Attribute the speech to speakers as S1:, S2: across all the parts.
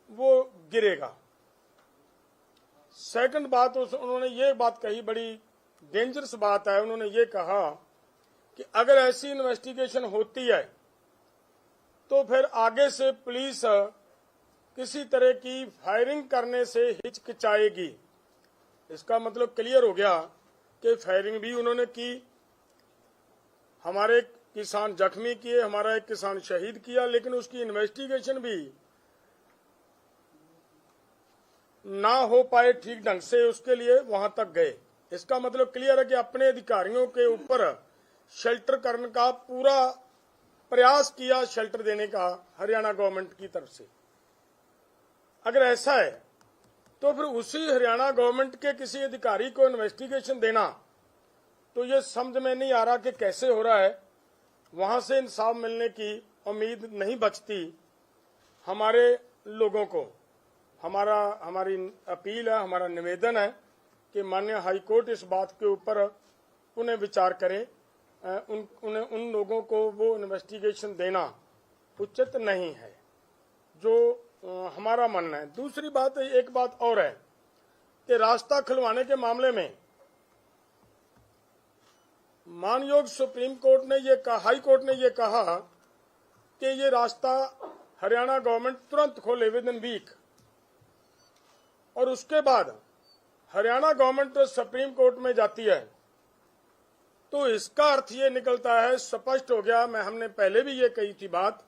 S1: वो गिरेगा। सेकंड बात, उन्होंने ये बात कही, बड़ी डेंजरस बात है। उन्होंने ये कहा कि अगर ऐसी इन्वेस्टिगेशन होती है तो फिर आगे से पुलिस किसी तरह की फायरिंग करने से हिचकिचाएगी। इसका मतलब क्लियर हो गया कि फायरिंग भी उन्होंने की, हमारे किसान जख्मी किए, हमारा एक किसान शहीद किया, लेकिन उसकी इन्वेस्टिगेशन भी ना हो पाए ठीक ढंग से, उसके लिए वहां तक गए। इसका मतलब क्लियर है कि अपने अधिकारियों के ऊपर शेल्टर करने का पूरा प्रयास किया, शेल्टर देने का हरियाणा गवर्नमेंट की तरफ से। अगर ऐसा है तो फिर उसी हरियाणा गवर्नमेंट के किसी अधिकारी को इन्वेस्टिगेशन देना, तो ये समझ में नहीं आ रहा कि कैसे हो रहा है। वहां से इंसाफ मिलने की उम्मीद नहीं बचती हमारे लोगों को। हमारी अपील है, हमारा निवेदन है कि माननीय हाईकोर्ट इस बात के ऊपर पुनः विचार करे, उन लोगों को वो इन्वेस्टिगेशन देना उचित नहीं है, जो हमारा मानना है। दूसरी बात, एक बात और है कि रास्ता खुलवाने के मामले में मानयोग सुप्रीम कोर्ट ने ये कहा, हाई कोर्ट ने ये कहा कि ये रास्ता हरियाणा गवर्नमेंट तुरंत खोले विद इन वीक, और उसके बाद हरियाणा गवर्नमेंट तो सुप्रीम कोर्ट में जाती है। तो इसका अर्थ ये निकलता है, स्पष्ट हो गया, हमने पहले भी ये कही थी बात,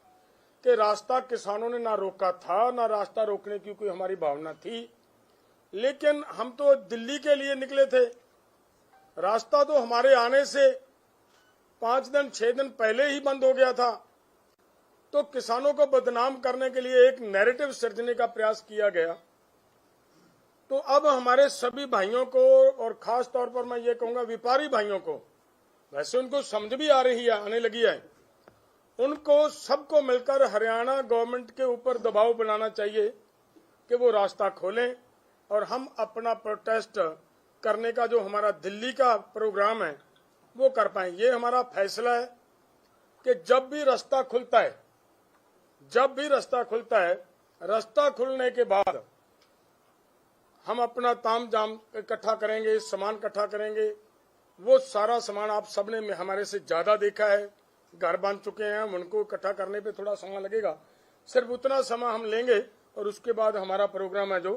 S1: कि रास्ता किसानों ने ना रोका था, ना रास्ता रोकने की कोई हमारी भावना थी, लेकिन हम तो दिल्ली के लिए निकले थे। रास्ता तो हमारे आने से 5 दिन 6 दिन पहले ही बंद हो गया था। तो किसानों को बदनाम करने के लिए एक नैरेटिव सृजने का प्रयास किया गया। तो अब हमारे सभी भाइयों को, और खास तौर पर मैं ये कहूंगा व्यापारी भाइयों को, वैसे उनको समझ भी आ रही है, आने लगी है, उनको सबको मिलकर हरियाणा गवर्नमेंट के ऊपर दबाव बनाना चाहिए कि वो रास्ता खोलें और हम अपना प्रोटेस्ट करने का जो हमारा दिल्ली का प्रोग्राम है वो कर पाए। ये हमारा फैसला है कि जब भी रास्ता खुलता है, रास्ता खुलने के बाद हम अपना तामझाम इकट्ठा करेंगे, सामान इकट्ठा करेंगे। वो सारा सामान आप सबने हमारे से ज्यादा देखा है, घर बन चुके हैं, उनको इकट्ठा करने पे थोड़ा समय लगेगा, सिर्फ उतना समय हम लेंगे और उसके बाद हमारा प्रोग्राम है जो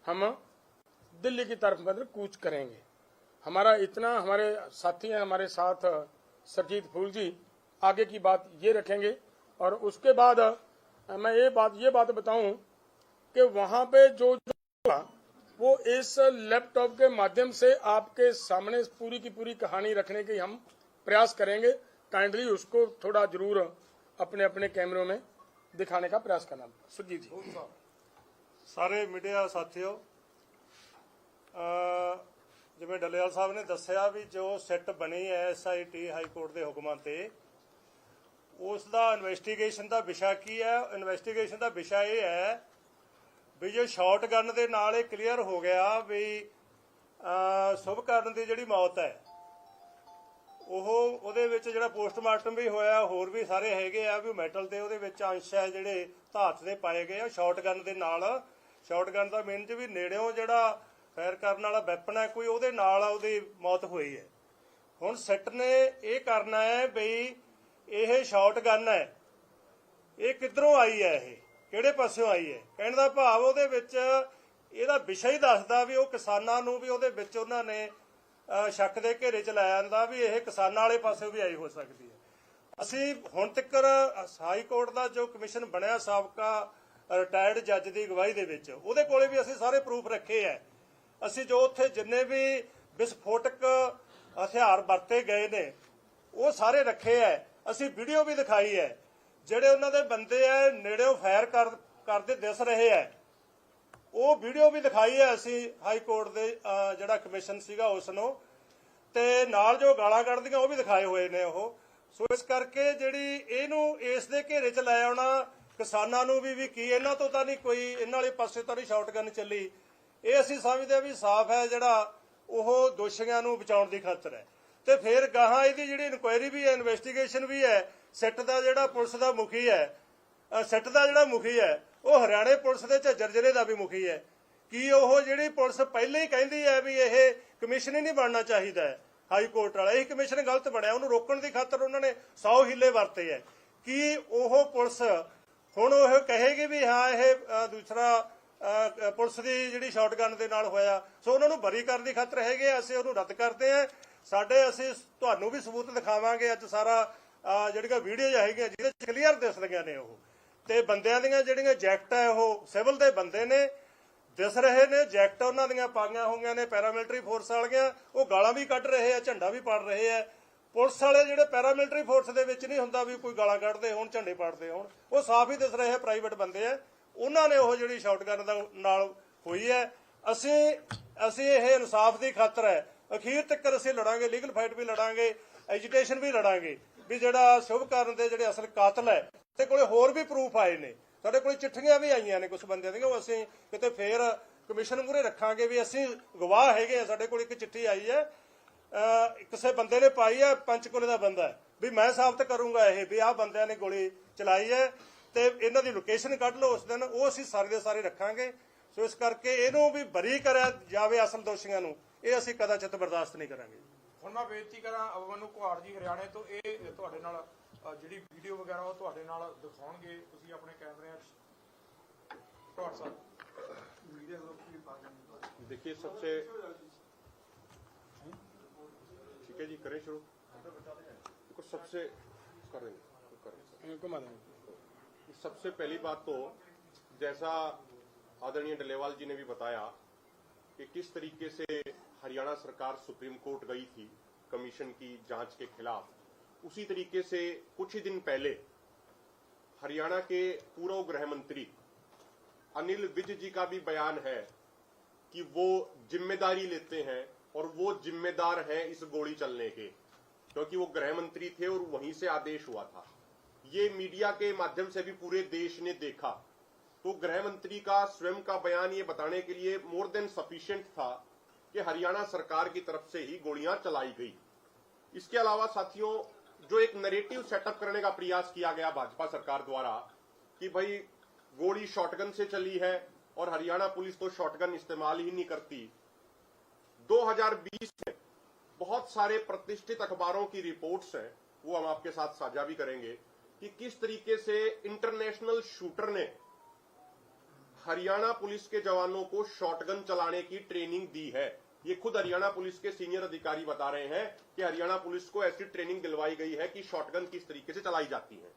S1: हम दिल्ली की तरफ मतलब कूच करेंगे। हमारा इतना, हमारे साथी हैं हमारे साथ सरजीत फूल जी, आगे की बात ये रखेंगे। और उसके बाद मैं ये बात बताऊं कि वहां पे जो वो इस लैपटॉप के माध्यम से आपके सामने पूरी की पूरी कहानी रखने की हम प्रयास करेंगे। काइंडली उसको थोड़ा जरूर अपने अपने कैमरों में दिखाने का प्रयास करना। सुरजीत जी।
S2: सारे मीडिया साथियों, जिवें डलेवाल साहब ने दस्सिया भी जो सिट बनी है SIT हाईकोर्ट के हुक्मां ते, उसका इन्वेस्टिगेशन का विषय की है। इन्वेस्टिगेशन का विषय ये है भी जो शॉट गन के नाल ये क्लीयर हो गया भी शुभकरण की जिहड़ी मौत है ਉਹਦੇ ਵਿੱਚ ਜਿਹੜਾ पोस्टमार्टम भी होया, होर भी सारे हैगे आ भी मैटल ਦੇ ਉਹਦੇ ਵਿੱਚ अंश है ਜਿਹੜੇ ਧਾਤ ਦੇ ਪਾਏ ਗਏ ਆ ਸ਼ਾਟਗਨ ਦੇ ਨਾਲ। ਸ਼ਾਟਗਨ ਦਾ ਮੇਨ ਚ ਵੀ ਨੇੜਿਓਂ ਜਿਹੜਾ ਫਾਇਰ ਕਰਨ ਵਾਲਾ ਵੈਪਨ ਹੈ ਕੋਈ, ਉਹਦੇ ਨਾਲ ਉਹਦੀ ਮੌਤ ਹੋਈ ਹੈ। ਹੁਣ ਸਿੱਟ ਨੇ ਇਹ ਕਰਨਾ ਹੈ ਬਈ ਇਹ ਸ਼ਾਟਗਨ ਹੈ ਇਹ ਕਿੱਧਰੋਂ ਆਈ ਹੈ, ਇਹ ਕਿਹੜੇ ਪਾਸਿਓਂ ਆਈ ਹੈ। ਕਹਿਣ ਦਾ ਭਾਵ ਉਹਦੇ ਵਿੱਚ ਇਹਦਾ ਵਿਸ਼ਾ ਹੀ ਦੱਸਦਾ ਵੀ ਉਹ ਕਿਸਾਨਾਂ ਨੂੰ ਵੀ ਉਹਦੇ ਵਿੱਚ ਉਹਨਾਂ ਨੇ शक के घेरे च लै जांदा भी यह किसानां वाले पासे भी आई हो सकती है। असीं हुण तक हाई कोर्ट का जो कमिशन बनया साबका रिटायर्ड जज की अगवाई दे विच उहदे कोले भी असीं सारे प्रूफ रखे है। असीं जो उत्थे जिन्ने भी विस्फोटक हथियार वरते गए ने वो सारे रखे है। असीं वीडियो भी दिखाई है, जिहड़े उन्हां दे बंदे है नेड़ेओं फायर करदे दिस रहे है, वो वीडियो भी दिखाई है असी हाई कोर्ट के जिहड़ा कमिशन सीगा उसनों, ते नाल जो गालां कढदियां वो भी दिखाए हुए ने वो। सो इस करके जिहड़ी इहनूं इस दे घेरे च लै आउणा किसानां नूं भी की इन्हां तों तां नहीं कोई इन्हां वाले पासे तां नहीं शॉटगन चली। ये असीं समझदे भी साफ है जिहड़ा वो दोषियां नूं बचाउण दी खातर है। ते फिर गाहां इहदी जिहड़ी इनकुआयरी भी है, इन्वेस्टिगेशन भी है। सिट दा जिहड़ा पुलिस दा मुखी है, सिट दा जिहड़ा मुखी है ਉਹ ਹਰਿਆਣੇ ਪੁਲਿਸ ਦੇ ਝੱਜਰ ਜ਼ਿਲ੍ਹੇ ਦਾ ਵੀ ਮੁਖੀ ਹੈ। ਕੀ ਉਹ ਜਿਹੜੀ ਪੁਲਿਸ ਪਹਿਲਾਂ ਹੀ ਕਹਿੰਦੀ ਹੈ ਵੀ ਇਹ ਕਮਿਸ਼ਨ ਹੀ ਨਹੀਂ ਬਣਨਾ ਚਾਹੀਦਾ ਹੈ ਹਾਈ ਕੋਰਟ ਵਾਲਾ, ਇਹ ਕਮਿਸ਼ਨ ਗਲਤ ਬਣਿਆ, ਉਹਨੂੰ ਰੋਕਣ ਦੀ ਖਾਤਰ ਉਹਨਾਂ ਨੇ 100 ਹੀਲੇ ਵਰਤੇ ਹੈ। ਕੀ ਉਹ ਪੁਲਿਸ ਹੁਣ ਉਹ ਕਹੇਗੀ ਵੀ ਹਾਂ ਇਹ ਦੂਸਰਾ ਪੁਲਿਸ ਦੀ ਜਿਹੜੀ ਸ਼ਾਟਗਨ ਦੇ ਨਾਲ ਹੋਇਆ, ਸੋ ਉਹਨਾਂ ਨੂੰ ਬਰੀ ਕਰਨ ਦੀ ਖਾਤਰ ਹੈਗੇ, ਅਸੀਂ ਉਹਨੂੰ ਰੱਦ ਕਰਦੇ ਹਾਂ। ਅਸੀਂ ਤੁਹਾਨੂੰ ਵੀ ਸਬੂਤ ਦਿਖਾਵਾਂਗੇ ਅੱਜ ਸਾਰਾ ਜਿਹੜੀਆਂ ਵੀਡੀਓ ਹੈਗੀਆਂ ਜਿਹਦੇ ਚ ਕਲੀਅਰ ਦਿਸਦੀਆਂ ਨੇ ਉਹ, ਤੇ ਬੰਦਿਆਂ ਦੀਆਂ ਜਿਹੜੀਆਂ ਜੈਕਟ ਹੈ ਉਹ ਸਿਵਲ ਦੇ ਬੰਦੇ ਨੇ ਦਿਸ ਰਹੇ ਨੇ, ਜੈਕਟ ਉਹਨਾਂ ਦੀਆਂ ਪਾਈਆਂ ਹੋਈਆਂ ਨੇ ਪੈਰਾਮਿਲਟਰੀ ਫੋਰਸ ਵਾਲੀਆਂ, ਉਹ ਗਾਲਾਂ ਵੀ ਕੱਢ ਰਹੇ ਆ, ਝੰਡਾ ਵੀ ਪਾੜ ਰਹੇ ਆ। ਪੁਲਿਸ ਵਾਲੇ ਜਿਹੜੇ ਪੈਰਾਮਿਲਟਰੀ ਫੋਰਸ ਦੇ ਵਿੱਚ ਨਹੀਂ ਹੁੰਦਾ ਵੀ ਕੋਈ ਗਾਲਾਂ ਕੱਢਦੇ ਹੋਣ, ਝੰਡੇ ਪਾੜਦੇ ਹੋਣ, ਉਹ ਸਾਫ਼ ਹੀ ਦਿਸ ਰਹੇ ਆ ਪ੍ਰਾਈਵੇਟ ਬੰਦੇ ਆ, ਉਹਨਾਂ ਨੇ ਉਹ ਜਿਹੜੀ ਸ਼ਾਟਗਨ ਦਾ ਨਾਲ ਹੋਈ ਹੈ। ਅਸੀਂ ਇਹ ਇਨਸਾਫ ਦੀ ਖਾਤਰ ਹੈ, ਅਖੀਰ ਤੱਕ ਅਸੀਂ ਲੜਾਂਗੇ, ਲੀਗਲ ਫਾਈਟ ਵੀ ਲੜਾਂਗੇ, ਐਜੀਟੇਸ਼ਨ ਵੀ ਲੜਾਂਗੇ ਵੀ ਜਿਹੜਾ ਸ਼ੁਭਕਰਨ ਦੇ ਜਿਹੜੇ ਅਸਲ ਕਾਤਲ ਹੈ ਤੇ ਕੋਲੇ ਹੋਰ ਵੀ ਪ੍ਰੂਫ ਆਏ ਨੇ, ਸਾਡੇ ਕੋਲ ਚਿੱਠੀਆਂ ਵੀ ਆਈਆਂ ਨੇ ਕੁਝ ਬੰਦਿਆਂ ਦੀਆਂ, ਉਹ ਅਸੀਂ ਕਿਤੇ ਫੇਰ ਕਮਿਸ਼ਨ ਮੂਹਰੇ ਰੱਖਾਂਗੇ ਵੀ ਅਸੀਂ ਗਵਾਹ ਹੈਗੇ ਆ। ਸਾਡੇ ਕੋਲ ਇੱਕ ਚਿੱਠੀ ਆਈ ਹੈ, ਕਿਸੇ ਬੰਦੇ ਨੇ ਪਾਈ ਹੈ, ਪੰਚਕੂਲੇ ਦਾ ਬੰਦਾ ਹੈ, ਵੀ ਮੈਂ ਸਾਬਤ ਕਰੂੰਗਾ ਇਹ ਵੀ ਆਹ ਬੰਦਿਆਂ ਨੇ ਗੋਲੀ ਚਲਾਈ ਹੈ ਤੇ ਇਹਨਾਂ ਦੀ ਲੋਕੇਸ਼ਨ ਕੱਢ ਲਓ ਉਸ ਦਿਨ, ਉਹ ਅਸੀਂ ਸਾਰੇ ਦੇ ਸਾਰੇ ਰੱਖਾਂਗੇ। ਸੋ ਇਸ ਕਰਕੇ ਇਹਨੂੰ ਵੀ ਬਰੀ ਕਰਿਆ ਜਾਵੇ ਅਸਲ ਦੋਸ਼ੀਆਂ ਨੂੰ, ਇਹ ਅਸੀਂ ਕਦਾਚਿਤ ਬਰਦਾਸ਼ਤ ਨਹੀਂ ਕਰਾਂਗੇ।
S3: ਹੁਣ ਮੈਂ ਬੇਨਤੀ ਕਰਾਂ ਅਵਨ ਕੁਹਾੜ ਜੀ ਹਰਿਆਣੇ ਤੋਂ, ਇਹ ਤੁਹਾਡੇ ਨਾਲ ਜਿਹੜੀ ਵੀਡੀਓ ਵਗੈਰਾ ਉਹ ਤੁਹਾਡੇ ਨਾਲ ਦਿਖਾਉਣਗੇ, ਤੁਸੀਂ ਆਪਣੇ ਕੈਮਰਿਆਂ 'ਚ ਕੁਹਾੜ ਸਾਹਿਬ
S4: देखिए सबसे ठीक है जी, करें शुरू। देखो सबसे सबसे पहली बात तो जैसा आदरणीय डलेवाल जी ने भी बताया कि किस तरीके से हरियाणा सरकार सुप्रीम कोर्ट गई थी कमीशन की जांच के खिलाफ, उसी तरीके से कुछ ही दिन पहले हरियाणा के पूर्व गृह मंत्री अनिल विज जी का भी बयान है कि वो जिम्मेदारी लेते हैं और वो जिम्मेदार हैं इस गोली चलने के, क्योंकि वो गृह मंत्री थे और वहीं से आदेश हुआ था। ये मीडिया के माध्यम से भी पूरे देश ने देखा, तो गृह मंत्री का स्वयं का बयान ये बताने के लिए मोर देन सफिशिएंट था कि हरियाणा सरकार की तरफ से ही गोलियां चलाई गई। इसके अलावा साथियों, जो एक नैरेटिव सेटअप करने का प्रयास किया गया भाजपा सरकार द्वारा कि भाई गोली शॉटगन से चली है और हरियाणा पुलिस तो शॉटगन इस्तेमाल ही नहीं करती। 2020 में बहुत सारे प्रतिष्ठित अखबारों की रिपोर्ट्स हैं, वो हम आपके साथ साझा भी करेंगे कि किस तरीके से इंटरनेशनल शूटर ने हरियाणा पुलिस के जवानों को शॉटगन चलाने की ट्रेनिंग दी है। ये खुद हरियाणा पुलिस के सीनियर अधिकारी बता रहे हैं कि हरियाणा पुलिस को ऐसी ट्रेनिंग दिलवाई गई है कि शॉटगन किस तरीके से चलाई जाती है।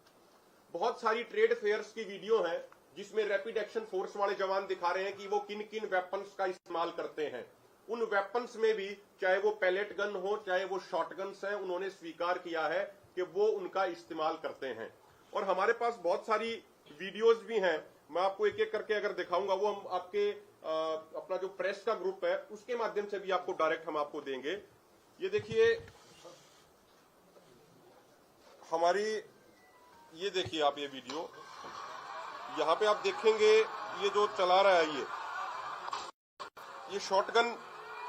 S4: बहुत सारी ट्रेड फेयर्स की वीडियो है जिसमें रैपिड एक्शन फोर्स वाले जवान दिखा रहे हैं कि वो किन किन वेपन्स का इस्तेमाल करते हैं। उन वेपन्स में भी चाहे वो पैलेट गन हो चाहे वो शॉटगन्स हैं, उन्होंने स्वीकार किया है कि वो उनका इस्तेमाल करते हैं। और हमारे पास बहुत सारी वीडियोस भी हैं, मैं आपको एक एक करके अगर दिखाऊंगा, वो हम आपके अपना जो प्रेस का ग्रुप है उसके माध्यम से भी आपको डायरेक्ट हम आपको देंगे। ये देखिए हमारी, ये देखिए आप ये वीडियो, यहाँ पे आप देखेंगे ये जो चला रहा है ये शॉटगन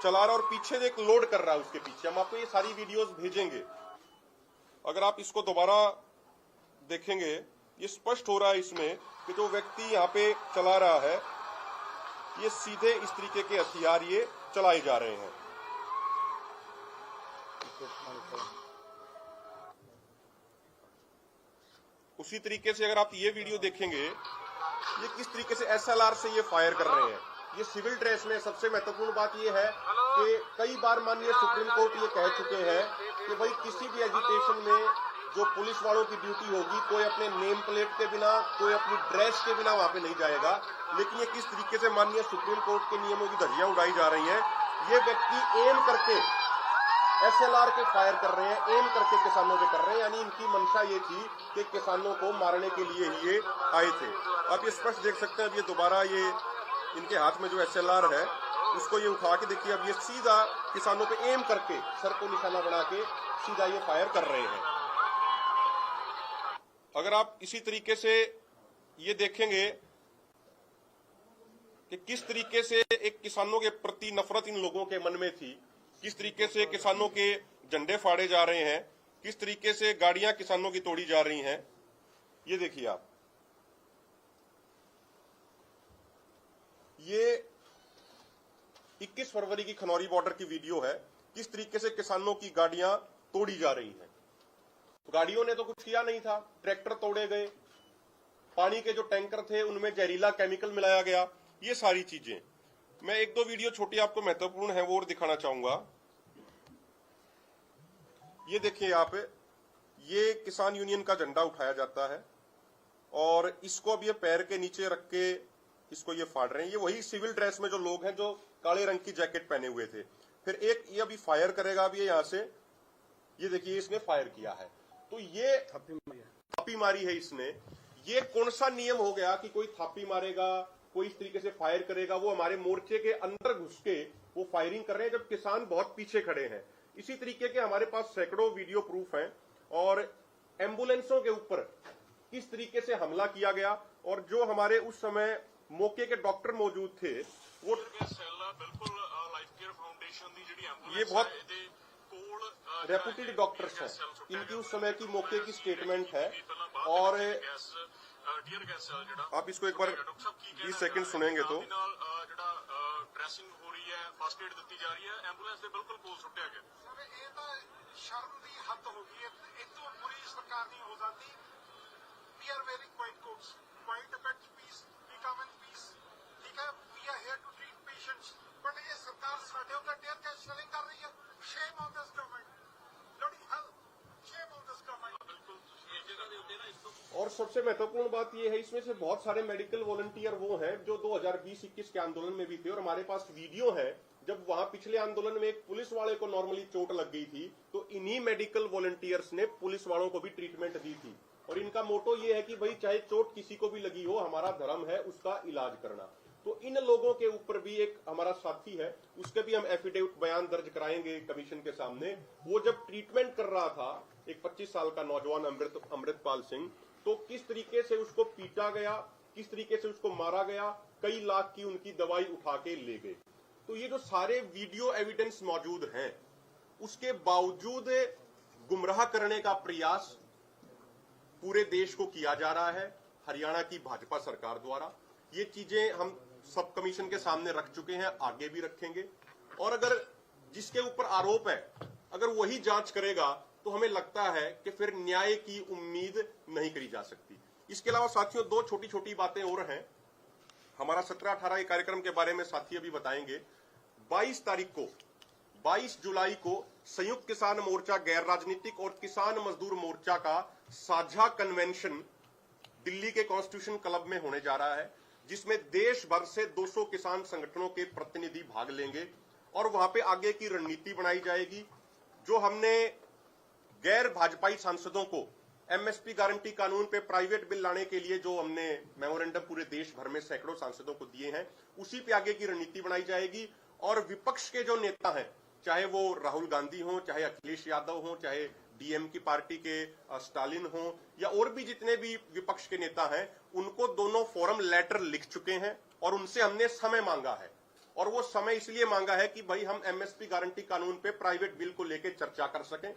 S4: चला रहा है और पीछे एक लोड कर रहा है उसके पीछे। हम आपको ये सारी वीडियोस भेजेंगे, अगर आप इसको दोबारा देखेंगे ये स्पष्ट हो रहा है इसमें कि जो व्यक्ति यहाँ पे चला रहा है ये सीधे इस तरीके के हथियार ये चलाए जा रहे हैं। उसी तरीके से अगर आप ये वीडियो देखेंगे, ये किस तरीके से एसएलआर से ये फायर कर रहे हैं। ये सिविल ड्रेस में सबसे महत्वपूर्ण बात ये है कि कई बार माननीय सुप्रीम कोर्ट ये कह चुके हैं कि भाई किसी भी एजिटेशन में जो पुलिस वालों की ड्यूटी होगी, कोई अपने नेम प्लेट के बिना, कोई अपनी ड्रेस के बिना वहां पे नहीं जाएगा। लेकिन ये किस तरीके से माननीय सुप्रीम कोर्ट के नियमों की धज्जियां उड़ाई जा रही हैं। ये व्यक्ति एम करके एसएलआर के फायर कर रहे हैं, एम करके किसानों पे कर रहे हैं, यानी इनकी मंशा ये थी कि किसानों को मारने के लिए ही ये आए थे। आप ये स्पष्ट देख सकते हैं, अब ये दोबारा ये इनके हाथ में जो एसएलआर है उसको ये उठा के देखिए, अब ये सीधा किसानों पे एम करके सर को निशाना बना के सीधा ये फायर कर रहे हैं। अगर आप इसी तरीके से ये देखेंगे कि किस तरीके से एक किसानों के प्रति नफरत इन लोगों के मन में थी, किस तरीके से किसानों के झंडे फाड़े जा रहे हैं, किस तरीके से गाड़ियां किसानों की तोड़ी जा रही हैं, ये देखिए आप। ये 21 फरवरी की खनौरी बॉर्डर की वीडियो है, किस तरीके से किसानों की गाड़ियां तोड़ी जा रही हैं। गाड़ियों ने तो कुछ किया नहीं था, ट्रैक्टर तोड़े गए, पानी के जो टैंकर थे उनमें जहरीला केमिकल मिलाया गया, ये सारी चीजें। मैं एक दो वीडियो छोटी आपको महत्वपूर्ण है वो और दिखाना चाहूंगा। ये देखिए यहाँ पे, ये किसान यूनियन का झंडा उठाया जाता है और इसको अब ये पैर के नीचे रख के इसको ये फाड़ रहे हैं। ये वही सिविल ड्रेस में जो लोग हैं जो काले रंग की जैकेट पहने हुए थे। फिर एक ये अभी फायर करेगा, अभी यहां से ये देखिए इसने फायर किया है, तो ये थापी मारी है इसने। ये कौन सा नियम हो गया कि कोई थापी मारेगा, कोई इस तरीके से फायर करेगा? वो हमारे मोर्चे के अंदर घुस के वो फायरिंग कर रहे हैं जब किसान बहुत पीछे खड़े हैं। इसी तरीके के हमारे पास सैकड़ों वीडियो प्रूफ हैं। और एम्बुलेंसों के ऊपर किस तरीके से हमला किया गया, और जो हमारे उस समय मौके के डॉक्टर मौजूद थे वो ये बहुत रेपुटेड डॉक्टर्स हैं, इनकी उस समय की मौके की स्टेटमेंट है। और आप इसको एक बार 20 सेकंड सुनेंगे तो
S5: ड्रेसिंग हो रही है, फर्स्ट एड दी जा रही है, एंबुलेंस ਦੇ ਬਿਲਕੁਲ ਕੋਲ ਸੁੱਟਿਆ ਗਿਆ। ਇਹ ਤਾਂ ਸ਼ਰਮ ਦੀ ਹੱਦ ਹੋ ਗਈ ਹੈ, ਇਹ ਤੋਂ ਬੁਰੀ ਸਰਕਾਰ ਨਹੀਂ ਹੋ ਸਕਦੀ। We are wearing white coats, white affects peace, we come in peace, ठीक है, we are here to treat patients, but ये सरकार ਸਾਡੇ ਉੱਤੇ टेयर गैस शेलिंग कर रही है। Shame on this government, bloody hell, shame on this government। बिल्कुल इस जगह ਦੇ ਉੱਤੇ ना इसको।
S4: और सबसे महत्वपूर्ण बात यह है, इसमें से बहुत सारे मेडिकल वॉलंटियर वो हैं जो 2020-21 के आंदोलन में भी थे। और हमारे पास वीडियो है जब वहां पिछले आंदोलन में एक पुलिस वाले को नॉर्मली चोट लग गई थी तो इन्हीं मेडिकल वॉलंटियर्स ने पुलिस वालों को भी ट्रीटमेंट दी थी। और इनका मोटो ये है कि भाई चाहे चोट किसी को भी लगी हो, हमारा धर्म है उसका इलाज करना। तो इन लोगों के ऊपर भी एक हमारा साथी है, उसके भी हम एफिडेविट बयान दर्ज कराएंगे कमीशन के सामने। वो जब ट्रीटमेंट कर रहा था, एक 25 साल का नौजवान अमृतपाल सिंह, तो किस तरीके से उसको पीटा गया, किस तरीके से उसको मारा गया, कई लाख की उनकी दवाई उठा के ले गए। तो ये जो सारे वीडियो एविडेंस मौजूद हैं, उसके बावजूद गुमराह करने का प्रयास पूरे देश को किया जा रहा है हरियाणा की भाजपा सरकार द्वारा। ये चीजें हम सब कमीशन के सामने रख चुके हैं, आगे भी रखेंगे। और अगर जिसके ऊपर आरोप है अगर वही जांच करेगा तो हमें लगता है कि फिर न्याय की उम्मीद नहीं करी जा सकती। इसके अलावा साथियों दो छोटी छोटी बातें और हैं। हमारा 17-18 के कार्यक्रम के बारे में साथी अभी बताएंगे। 22 जुलाई को संयुक्त किसान मोर्चा, गैर राजनीतिक और किसान मजदूर मोर्चा का साझा कन्वेंशन दिल्ली के कॉन्स्टिट्यूशन क्लब में होने जा रहा है, जिसमें देश भर से 200 किसान संगठनों के प्रतिनिधि भाग लेंगे और वहां पे आगे की रणनीति बनाई जाएगी। जो हमने गैर भाजपाई सांसदों को एमएसपी गारंटी कानून पे प्राइवेट बिल लाने के लिए जो हमने मेमोरेंडम पूरे देश भर में सैकड़ों सांसदों को दिए हैं, उसी पे आगे की रणनीति बनाई जाएगी। और विपक्ष के जो नेता हैं, चाहे वो राहुल गांधी हो, चाहे अखिलेश यादव हो, चाहे डीएम की पार्टी के स्टालिन हो, या और भी जितने भी विपक्ष के नेता हैं, उनको दोनों फोरम लेटर लिख चुके हैं और उनसे हमने समय मांगा है। और वो समय इसलिए मांगा है कि भाई हम एमएसपी गारंटी कानून पे प्राइवेट बिल को लेकर चर्चा कर सकें।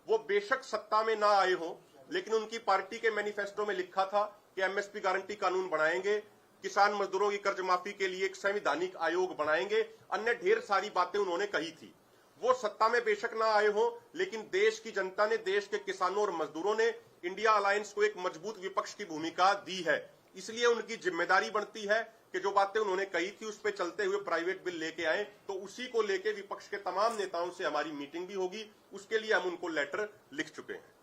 S4: वो बेशक सत्ता में ना आए हो, लेकिन उनकी पार्टी के मैनिफेस्टो में लिखा था कि एमएसपी गारंटी कानून बनाएंगे, किसान मजदूरों की कर्ज माफी के लिए एक संवैधानिक आयोग बनाएंगे, अन्य ढेर सारी बातें उन्होंने कही थी। वो सत्ता में बेशक ना आए हो, लेकिन देश की जनता ने, देश के किसानों और मजदूरों ने इंडिया अलायंस को एक मजबूत विपक्ष की भूमिका दी है। इसलिए उनकी जिम्मेदारी बनती है कि जो बातें उन्होंने कही थी उस पर चलते हुए प्राइवेट बिल लेके आए। तो उसी को लेके विपक्ष के तमाम नेताओं से हमारी मीटिंग भी होगी, उसके लिए हम उनको लेटर लिख चुके हैं।